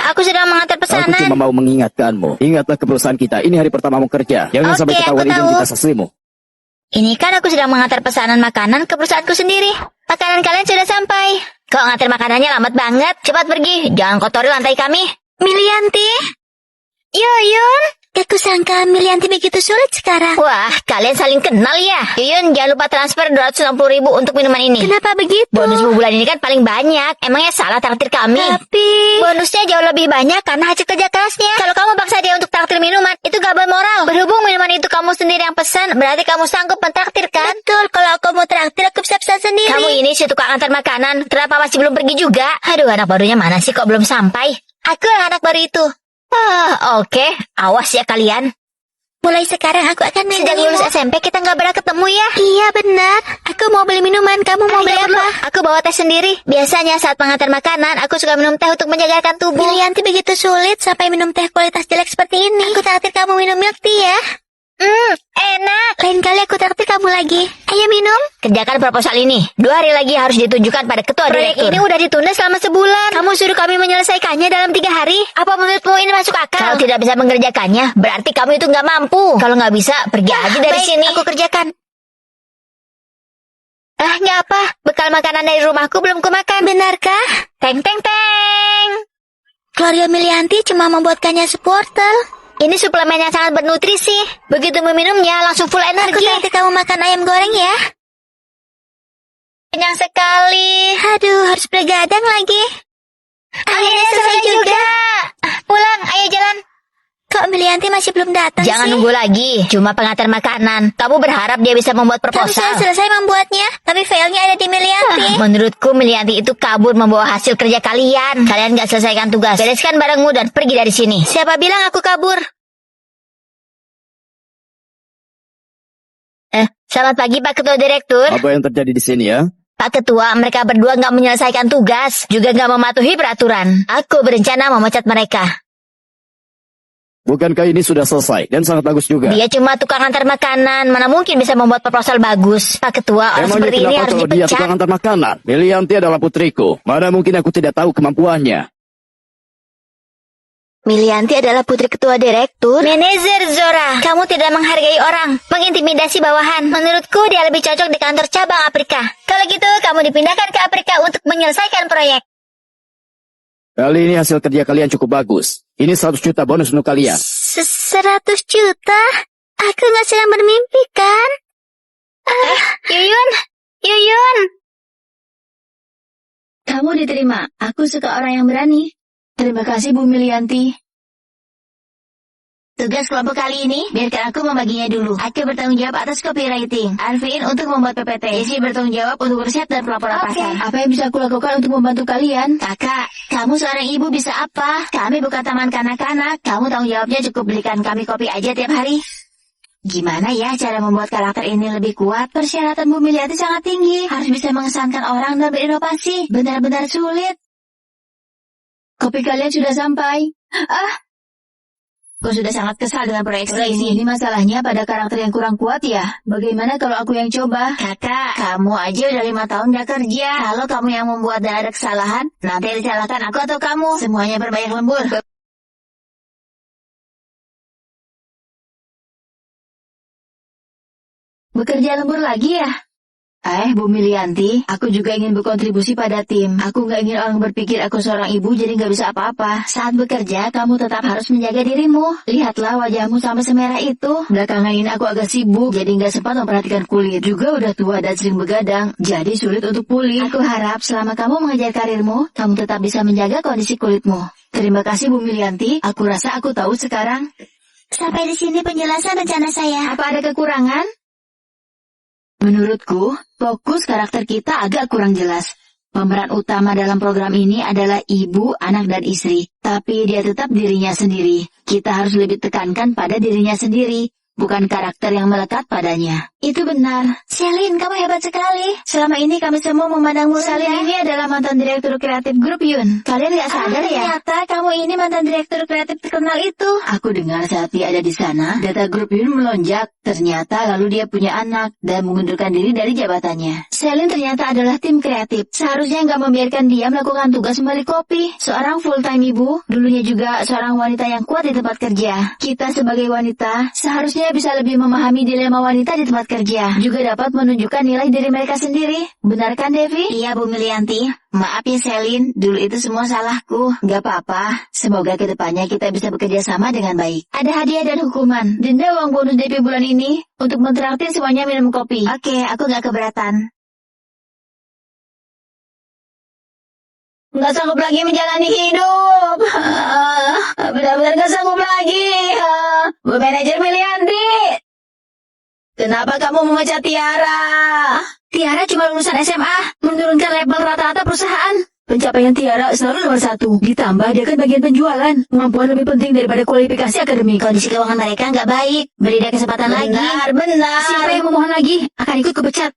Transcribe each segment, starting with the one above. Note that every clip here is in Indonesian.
Aku sedang mengantar Aku pesanan. cuma mau mengingatkanmu. Ingatlah ke perusahaan kita. Ini hari pertamamu kerja. Jangan Oke, sampai ketahuan aku tahu. identitas aslimu. Ini kan aku sedang mengantar pesanan makanan ke perusahaanku sendiri. Makanan kalian sudah sampai. Kok ngantar makanannya lambat banget? Cepat pergi. Jangan kotori lantai kami. Milianti. Yuyun. Aku sangka Milianti begitu sulit sekarang. Wah, kalian saling kenal ya. Yuyun, jangan lupa transfer 260.000 untuk minuman ini. Kenapa begitu? Bonusmu bulan ini kan paling banyak. Emangnya salah traktir kami? Tapi bonusnya jauh lebih banyak karena hasil kerja kerasnya. Kalau kamu paksa dia untuk traktir minuman, itu gak bermoral. Berhubung minuman itu kamu sendiri yang pesan, berarti kamu sanggup mentraktir kan? Betul, kalau aku mau traktir, aku bisa pesan sendiri. Kamu ini si tukang antar makanan, kenapa masih belum pergi juga? Aduh, anak barunya mana sih kok belum sampai? Aku anak baru itu. Oke. Awas ya kalian. Mulai sekarang aku akan sejak lulus SMP kita nggak pernah ketemu ya? Iya benar. Aku mau beli minuman, kamu mau beli apa? Aku bawa teh sendiri. Biasanya saat mengantar makanan, aku suka minum teh untuk menjaga tubuh. Milianti begitu sulit sampai minum teh kualitas jelek seperti ini. Aku traktir kamu minum milk tea ya. Enak. Lain kali aku traktir kamu lagi. Ayo minum. Kerjakan proposal ini. 2 hari lagi harus ditunjukkan pada ketua direktur. Proyek ini udah ditunda selama sebulan. Kamu suruh kami menyelesaikannya dalam 3 hari. Apa menurutmu ini masuk akal? Kalau tidak bisa mengerjakannya, berarti kamu itu nggak mampu. Kalau nggak bisa, pergi aja dari sini. Aku kerjakan. Nggak apa. Bekal makanan dari rumahku belum kumakan. Benarkah? Teng teng teng. Gloria Milianti cuma membuatkannya supporter. Ini suplemen yang sangat bernutrisi. Begitu meminumnya langsung full energi. Aku nanti kamu makan ayam goreng ya. Kenyang sekali. Aduh, harus begadang lagi. Akhirnya selesai juga. Pulang, ayo jalan. Kok Milianti masih belum datang sih? Jangan nunggu lagi. Cuma pengantar makanan. Kamu berharap dia bisa membuat proposal. Tapi saya selesai membuatnya. Tapi failnya ada di Milianti. Menurutku Milianti itu kabur membawa hasil kerja kalian. Kalian gak selesaikan tugas. Bereskan barangmu dan pergi dari sini. Siapa bilang aku kabur? Selamat pagi Pak Ketua Direktur. Apa yang terjadi di sini ya? Pak Ketua, mereka berdua gak menyelesaikan tugas. Juga gak mematuhi peraturan. Aku berencana memecat mereka. Bukankah ini sudah selesai dan sangat bagus juga? Dia cuma tukang antar makanan, mana mungkin bisa membuat proposal bagus. Pak Ketua, orang seperti ini harus kalau dia dipecat. tukang antar makanan? Milianti adalah putriku. Mana mungkin aku tidak tahu kemampuannya? Milianti adalah putri ketua direktur. Manajer Zora, kamu tidak menghargai orang, mengintimidasi bawahan. Menurutku dia lebih cocok di kantor cabang Afrika. Kalau gitu, kamu dipindahkan ke Afrika untuk menyelesaikan proyek. Kali ini hasil kerja kalian cukup bagus. Ini 100 juta bonus untuk kalian. 100 juta? Aku nggak sedang bermimpi kan? Yuyun. Kamu diterima. Aku suka orang yang berani. Terima kasih Bu Milianti. Tugas kelompok kali ini, biarkan aku membaginya dulu. Aku bertanggung jawab atas copywriting. Arvin untuk membuat PPT. Jesse bertanggung jawab untuk riset dan pelaporan pasar. Apa yang bisa aku lakukan untuk membantu kalian? Kakak, kamu seorang ibu bisa apa? Kami bukan taman kanak-kanak. Kamu tanggung jawabnya cukup belikan kami kopi aja tiap hari. Gimana ya cara membuat karakter ini lebih kuat? Persyaratan Bu Milianti sangat tinggi. Harus bisa mengesankan orang dan berinovasi. Benar-benar sulit. Kopi kalian sudah sampai. Kau sudah sangat kesal dengan proyek ini. Ini masalahnya pada karakter yang kurang kuat ya. Bagaimana kalau aku yang coba? Kakak, kamu aja udah 5 tahun gak kerja. Kalau kamu yang membuat dan ada kesalahan, nanti yang disalahkan aku atau kamu. Semuanya berbanyak lembur. Bekerja lembur lagi ya? Bu Milianti, aku juga ingin berkontribusi pada tim. Aku nggak ingin orang berpikir aku seorang ibu jadi nggak bisa apa-apa. Saat bekerja, kamu tetap harus menjaga dirimu. Lihatlah wajahmu sampai semerah itu. Belakangan ini aku agak sibuk, jadi nggak sempat memperhatikan kulit. Juga udah tua dan sering begadang, jadi sulit untuk pulih. Aku harap selama kamu mengejar karirmu, kamu tetap bisa menjaga kondisi kulitmu. Terima kasih Bu Milianti, aku rasa aku tahu sekarang. Sampai di sini penjelasan rencana saya. Apa ada kekurangan? Menurutku, fokus karakter kita agak kurang jelas. Pemeran utama dalam program ini adalah ibu, anak, dan istri. Tapi dia tetap dirinya sendiri. Kita harus lebih tekankan pada dirinya sendiri. bukan karakter yang melekat padanya. Itu benar. Selin, kamu hebat sekali. Selama ini kami semua memandangmu. Selin ini adalah mantan direktur kreatif grup Yun. Kalian gak sadar ya? Ternyata kamu ini mantan direktur kreatif terkenal itu. Aku dengar saat dia ada di sana, data grup Yun melonjak. Ternyata lalu dia punya anak dan mengundurkan diri dari jabatannya. Selin ternyata adalah tim kreatif. Seharusnya nggak membiarkan dia melakukan tugas membalik kopi. Seorang full-time ibu, dulunya juga seorang wanita yang kuat di tempat kerja. Kita sebagai wanita, seharusnya bisa lebih memahami dilema wanita di tempat kerja. Juga dapat menunjukkan nilai diri mereka sendiri. Benar kan, Devi? Iya, Bu Milianti. Maaf ya, Selin. Dulu itu semua salahku. Gak apa-apa. Semoga kedepannya kita bisa bekerja sama dengan baik. Ada hadiah dan hukuman. Denda uang bonus DP bulan ini untuk mentraktir semuanya minum kopi. Oke, aku gak keberatan. Nggak sanggup lagi menjalani hidup. Benar-benar nggak sanggup lagi. Bu Manajer Milianti, kenapa kamu memecat Tiara? Tiara cuma lulusan SMA, menurunkan level rata-rata perusahaan. Pencapaian Tiara selalu nomor 1. Ditambah dia kan bagian penjualan. Kemampuan lebih penting daripada kualifikasi akademik. Kondisi keuangan mereka nggak baik. Beri dia kesempatan lagi. Benar. Siapa yang memohon lagi akan ikut kepecat.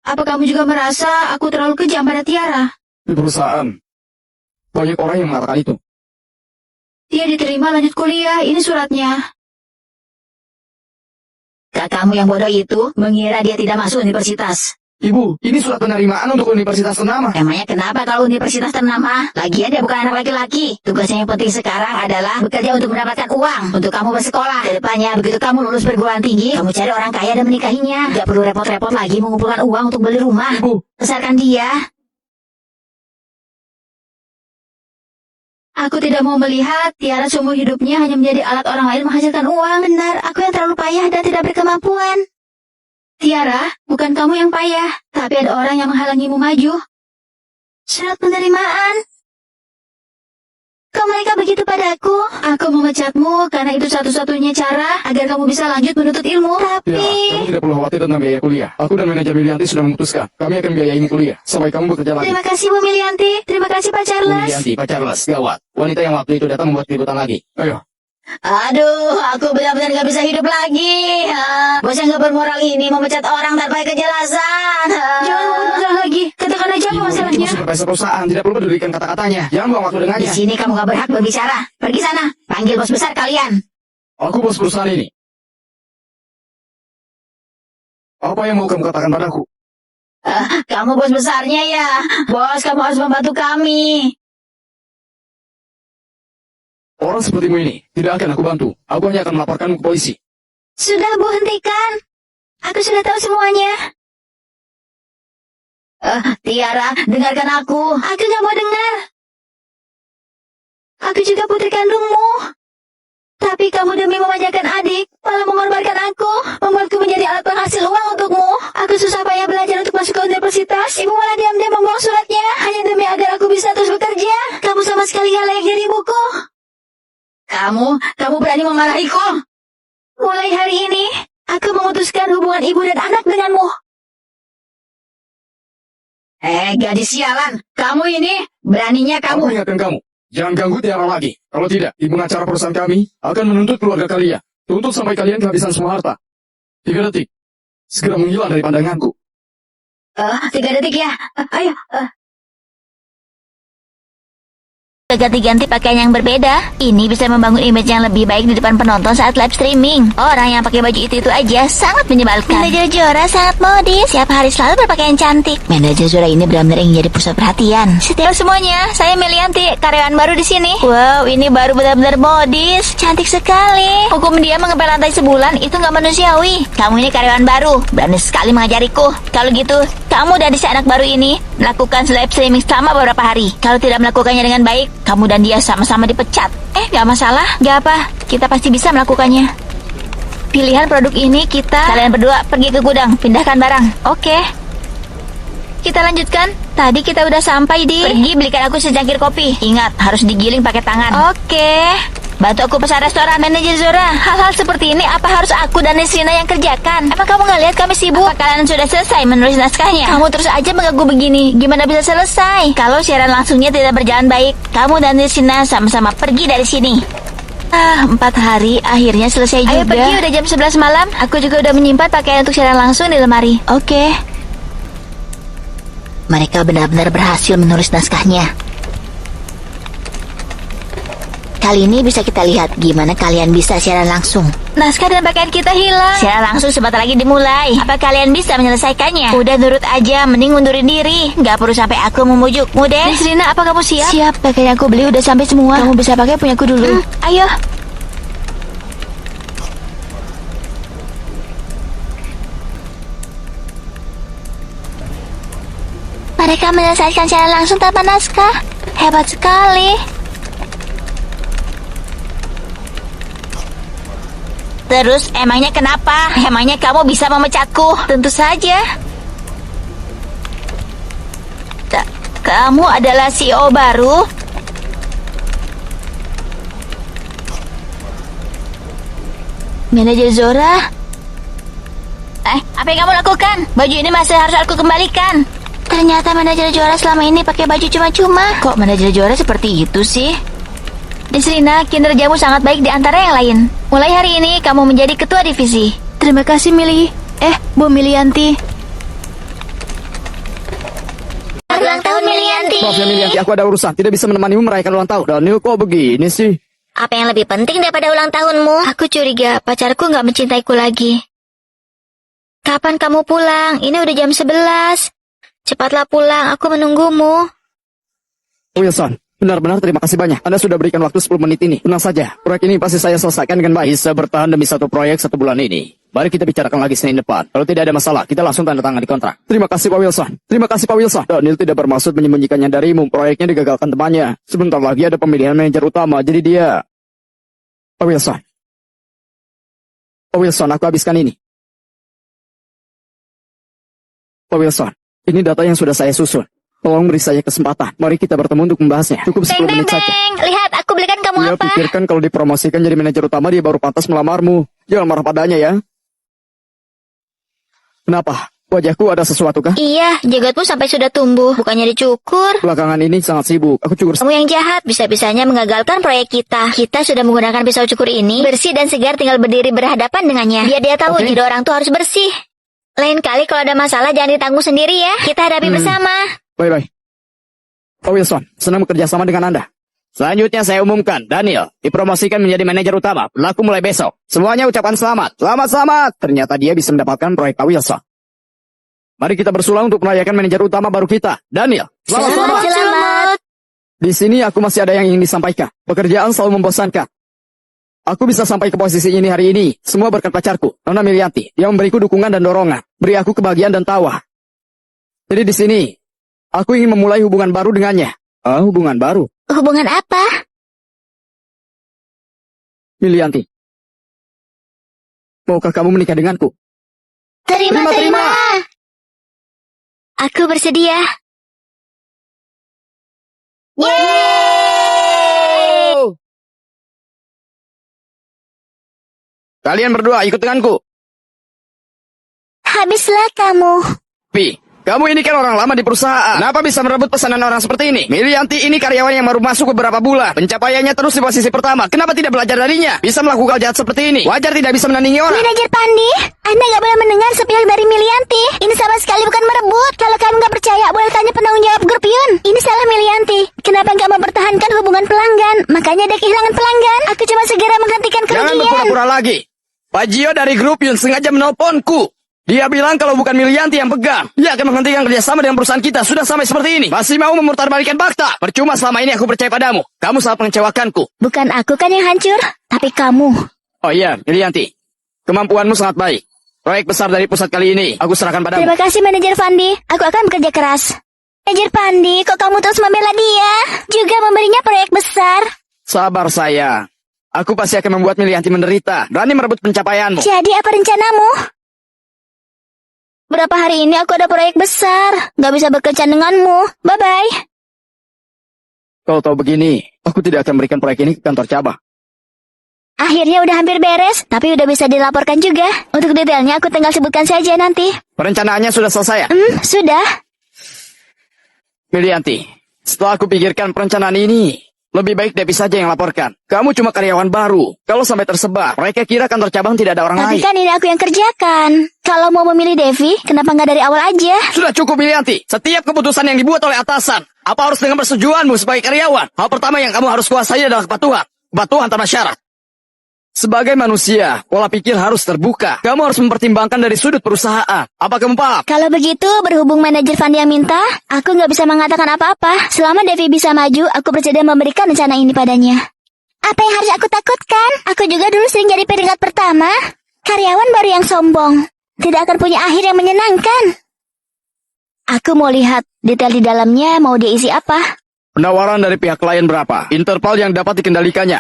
Apa kamu juga merasa aku terlalu kejam pada Tiara? Di perusahaan, banyak orang yang mengatakan itu. Dia diterima lanjut kuliah, ini suratnya. Kakakmu yang bodoh itu mengira dia tidak masuk universitas. Ibu, ini surat penerimaan untuk universitas ternama. Emangnya kenapa kalau universitas ternama? Lagian dia bukan anak laki-laki. Tugasnya yang penting sekarang adalah bekerja untuk mendapatkan uang. Untuk kamu bersekolah. Kedepannya, begitu kamu lulus perguruan tinggi, kamu cari orang kaya dan menikahinya. Gak perlu repot-repot lagi mengumpulkan uang untuk beli rumah. Ibu, Besarkan dia. Aku tidak mau melihat Tiara seumur hidupnya hanya menjadi alat orang lain menghasilkan uang. Benar, aku yang terlalu payah dan tidak berkemampuan. Tiara, bukan kamu yang payah, tapi ada orang yang menghalangimu maju. Surat penerimaan. Kok mereka begitu padaku? Aku memecatmu karena itu satu-satunya cara agar kamu bisa lanjut menuntut ilmu. Tapi... kamu tidak perlu khawatir tentang biaya kuliah. Aku dan manajer Milianti sudah memutuskan. Kami akan biayaimu kuliah sampai kamu bekerja lagi. Terima kasih Bu Milianti. Terima kasih Pak Bu Charles. Milianti, Pak Charles, gawat. Wanita yang waktu itu datang membuat keributan lagi. Ayo. Aduh, aku benar-benar gak bisa hidup lagi. Bos yang gak bermoral ini memecat orang tanpa kejelasan. Jangan ngomong lagi. Katakan aja apa Ibu, masalahnya. cuma supervisor perusahaan. Tidak perlu pedulikan kata-katanya. Jangan buang waktu Di dengannya. sini kamu gak berhak berbicara. Pergi sana. Panggil bos besar kalian. Aku bos perusahaan ini. Apa yang mau kamu katakan padaku? Kamu bos besarnya ya. Bos, kamu harus membantu kami. Orang sepertimu ini tidak akan aku bantu. Aku hanya akan melaporkanmu ke polisi. Sudah Bu, hentikan. Aku sudah tahu semuanya. Tiara, dengarkan aku. Aku gak mau dengar. Aku juga putri kandungmu. Tapi kamu demi memanjakan adik, malah mengorbankan aku, membuatku menjadi alat penghasil uang untukmu. Aku susah payah belajar untuk masuk ke universitas. Ibu malah diam-diam membuang suratnya, hanya demi agar aku bisa terus bekerja. Kamu sama sekali gak layak jadi ibuku. Kamu berani memarahiku? Mulai hari ini, aku memutuskan hubungan ibu dan anak denganmu. Gadis sialan, kamu ini, beraninya Aku kamu. ingatkan kamu. Jangan ganggu Tiara lagi. Kalau tidak, ibu pengacara perusahaan kami akan menuntut keluarga kalian. Tuntut sampai kalian kehabisan semua harta. 3 detik. Segera menghilang dari pandanganku. 3 detik ya. Ayo. Ganti-ganti pakaian yang berbeda. Ini bisa membangun image yang lebih baik di depan penonton saat live streaming. Orang yang pakai baju itu aja sangat menyebalkan. Manajer Zora sangat modis. Setiap hari selalu berpakaian cantik. Manajer Zora ini benar-benar ingin jadi pusat perhatian. Setiap semuanya, saya Milianti, karyawan baru di sini. Wow, ini baru benar-benar modis. Cantik sekali. Hukum dia mengepel lantai sebulan itu nggak manusiawi. Kamu ini karyawan baru, berani sekali mengajariku. Kalau gitu, kamu dan si anak baru ini melakukan live streaming selama beberapa hari. Kalau tidak melakukannya dengan baik, kamu dan dia sama-sama dipecat. Gak masalah. Gak apa, kita pasti bisa melakukannya. Pilihan produk ini kalian berdua pergi ke gudang, pindahkan barang. Oke. Kita lanjutkan. Tadi kita udah sampai di... Pergi belikan aku secangkir kopi. Ingat, harus digiling pakai tangan. Oke. Bantu aku pesan restoran, manajer Zora. Hal-hal seperti ini apa harus aku dan Nesrina yang kerjakan? Emang kamu gak lihat kami sibuk? Apa kalian sudah selesai menulis naskahnya? Kamu terus aja mengganggu begini. Gimana bisa selesai? Kalau siaran langsungnya tidak berjalan baik, kamu dan Nesrina sama-sama pergi dari sini. 4 hari akhirnya selesai juga. Ayo pergi, udah jam 11 malam. Aku juga udah menyimpan pakaian untuk siaran langsung di lemari. Oke. Mereka benar-benar berhasil menulis naskahnya. Kali ini bisa kita lihat gimana kalian bisa siaran langsung. Naskah dan pakaian kita hilang. Siaran langsung sebentar lagi dimulai. Apa kalian bisa menyelesaikannya? Udah nurut aja, mending mundurin diri. Gak perlu sampai aku memujukmu deh. Rina, apa kamu siap? Siap, pakaian yang aku beli udah sampai semua. Kamu bisa pakai punyaku dulu. Ayo. Mereka menyelesaikan siaran langsung tanpa naskah. Hebat sekali. Terus, emangnya kenapa? Emangnya kamu bisa memecahku? Tentu saja. Kamu adalah CEO baru? Manajer Zora? Apa yang kamu lakukan? Baju ini masih harus aku kembalikan. Ternyata manajer Zora selama ini pakai baju cuma-cuma. Kok manajer Zora seperti itu sih? Rina, kinerjamu sangat baik di antara yang lain. Mulai hari ini, kamu menjadi ketua divisi. Terima kasih, Mili. Bu Milianti. Ulang tahun Milianti. Maaf ya Milianti, aku ada urusan. Tidak bisa menemanimu merayakan ulang tahun. Daniel, kok begini sih? Apa yang lebih penting daripada ulang tahunmu? Aku curiga pacarku nggak mencintaiku lagi. Kapan kamu pulang? Ini udah jam 11. Cepatlah pulang, aku menunggumu. Wilson, benar-benar terima kasih banyak. Anda sudah berikan waktu 10 menit ini. Tenang saja, proyek ini pasti saya selesaikan dengan baik. Bisa bertahan demi satu proyek 1 bulan ini. Mari kita bicarakan lagi Senin depan. Kalau tidak ada masalah, kita langsung tanda tangan di kontrak. Terima kasih Pak Wilson. Terima kasih Pak Wilson. Daniel tidak bermaksud menyembunyikannya darimu. Proyeknya digagalkan temannya. Sebentar lagi ada pemilihan manajer utama. Jadi dia... Pak Wilson. Pak Wilson, aku habiskan ini. Pak Wilson, ini data yang sudah saya susun. Tolong beri saya kesempatan. Mari kita bertemu untuk membahasnya. Cukup 10 menit saja. Lihat, aku belikan kamu Dia apa? pikirkan kalau dipromosikan jadi manajer utama, dia baru pantas melamarmu. Jangan marah padanya ya. Kenapa? Wajahku ada sesuatu kah? Iya, jagatmu sampai sudah tumbuh. Bukannya dicukur. Belakangan ini sangat sibuk. Aku cukur. Kamu yang jahat, bisa-bisanya mengagalkan proyek kita. Kita sudah menggunakan pisau cukur ini. Bersih dan segar, tinggal berdiri berhadapan dengannya. Biar dia tahu Oke. jadi orang tuh harus bersih. Lain kali kalau ada masalah jangan ditanggung sendiri ya. Kita hadapi bersama. Bye-bye. Pak Wilson, senang bekerja sama dengan Anda. Selanjutnya saya umumkan, Daniel dipromosikan menjadi manajer utama. Berlaku mulai besok. Semuanya ucapan selamat. Selamat. Ternyata dia bisa mendapatkan proyek Pak Wilson. Mari kita bersulang untuk merayakan manajer utama baru kita, Daniel. Selamat. Di sini aku masih ada yang ingin disampaikan. Pekerjaan selalu membosankan. Aku bisa sampai ke posisi ini hari ini. Semua berkat pacarku, Nona Milianti. Dia memberiku dukungan dan dorongan. Beri aku kebahagiaan dan tawa. Jadi di sini, aku ingin memulai hubungan baru dengannya. Hubungan baru? Hubungan apa? Milianti. Maukah kamu menikah denganku? Terima. Aku bersedia. Yeay! Kalian berdua ikut denganku. Habislah kamu. Pi, kamu ini kan orang lama di perusahaan. Kenapa bisa merebut pesanan orang seperti ini? Milianti ini karyawan yang baru masuk beberapa bulan. Pencapaiannya terus di posisi pertama. Kenapa tidak belajar darinya? Bisa melakukan jahat seperti ini. Wajar tidak bisa menandingi orang. Manajer Pandi, Anda nggak boleh mendengar sepihak dari Milianti. Ini sama sekali bukan merebut. Kalau kamu nggak percaya, boleh tanya penanggung jawab grup Yun. Ini salah Milianti. Kenapa nggak mempertahankan hubungan pelanggan? Makanya dia kehilangan pelanggan. Aku cuma segera menghentikan Jangan kerugian. berpura-pura lagi. Pak Gio dari grup Yun sengaja menelponku. Dia bilang kalau bukan Milianti yang pegang, dia akan menghentikan kerjasama dengan perusahaan kita. Sudah sampai seperti ini. Masih mau memutarbalikkan fakta. Percuma selama ini aku percaya padamu. Kamu sangat mengecewakanku. Bukan aku kan yang hancur, tapi kamu. Oh iya, Milianti. Kemampuanmu sangat baik. Proyek besar dari pusat kali ini, aku serahkan padamu. Terima kasih Manajer Pandi. Aku akan bekerja keras. Manajer Pandi, kok kamu terus membela dia? Juga memberinya proyek besar. Sabar sayang. Aku pasti akan membuat Milianti menderita. Berani merebut pencapaianmu. Jadi apa rencanamu? Berapa hari ini aku ada proyek besar. Gak bisa berkencan denganmu. Bye-bye. Kalau tahu begini, aku tidak akan berikan proyek ini ke kantor cabang. Akhirnya udah hampir beres, tapi udah bisa dilaporkan juga. Untuk detailnya aku tinggal sebutkan saja nanti. Perencanaannya sudah selesai ya? Sudah. Milianti, setelah aku pikirkan perencanaan ini, Lebih baik Devi saja yang laporkan. Kamu cuma karyawan baru. Kalau sampai tersebar, mereka kira kantor cabang tidak ada orang Tapi lain. kan ini aku yang kerjakan. Kalau mau memilih Devi, kenapa nggak dari awal aja? Sudah cukup, Milianti. Setiap keputusan yang dibuat oleh atasan, apa harus dengan persetujuanmu sebagai karyawan? Hal pertama yang kamu harus kuasai adalah kepatuhan. Kepatuhan tanpa syarat. Sebagai manusia, pola pikir harus terbuka. Kamu harus mempertimbangkan dari sudut perusahaan. Apa kamu paham? Kalau begitu, berhubung manajer Fandi yang minta, aku nggak bisa mengatakan apa-apa. Selama Devi bisa maju, aku bersedia memberikan rencana ini padanya. Apa yang harus aku takutkan? Aku juga dulu sering jadi peringkat pertama. Karyawan baru yang sombong. Tidak akan punya akhir yang menyenangkan. Aku mau lihat detail di dalamnya, mau dia isi apa. Penawaran dari pihak klien berapa? Interval yang dapat dikendalikannya?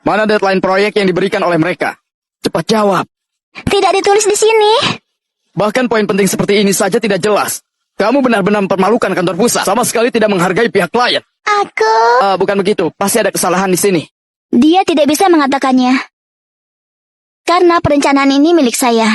Mana deadline proyek yang diberikan oleh mereka? Cepat jawab. Tidak ditulis di sini. Bahkan poin penting seperti ini saja tidak jelas. Kamu benar-benar mempermalukan kantor pusat. Sama sekali tidak menghargai pihak klien. Bukan begitu. Pasti ada kesalahan di sini. Dia tidak bisa mengatakannya. Karena perencanaan ini milik saya.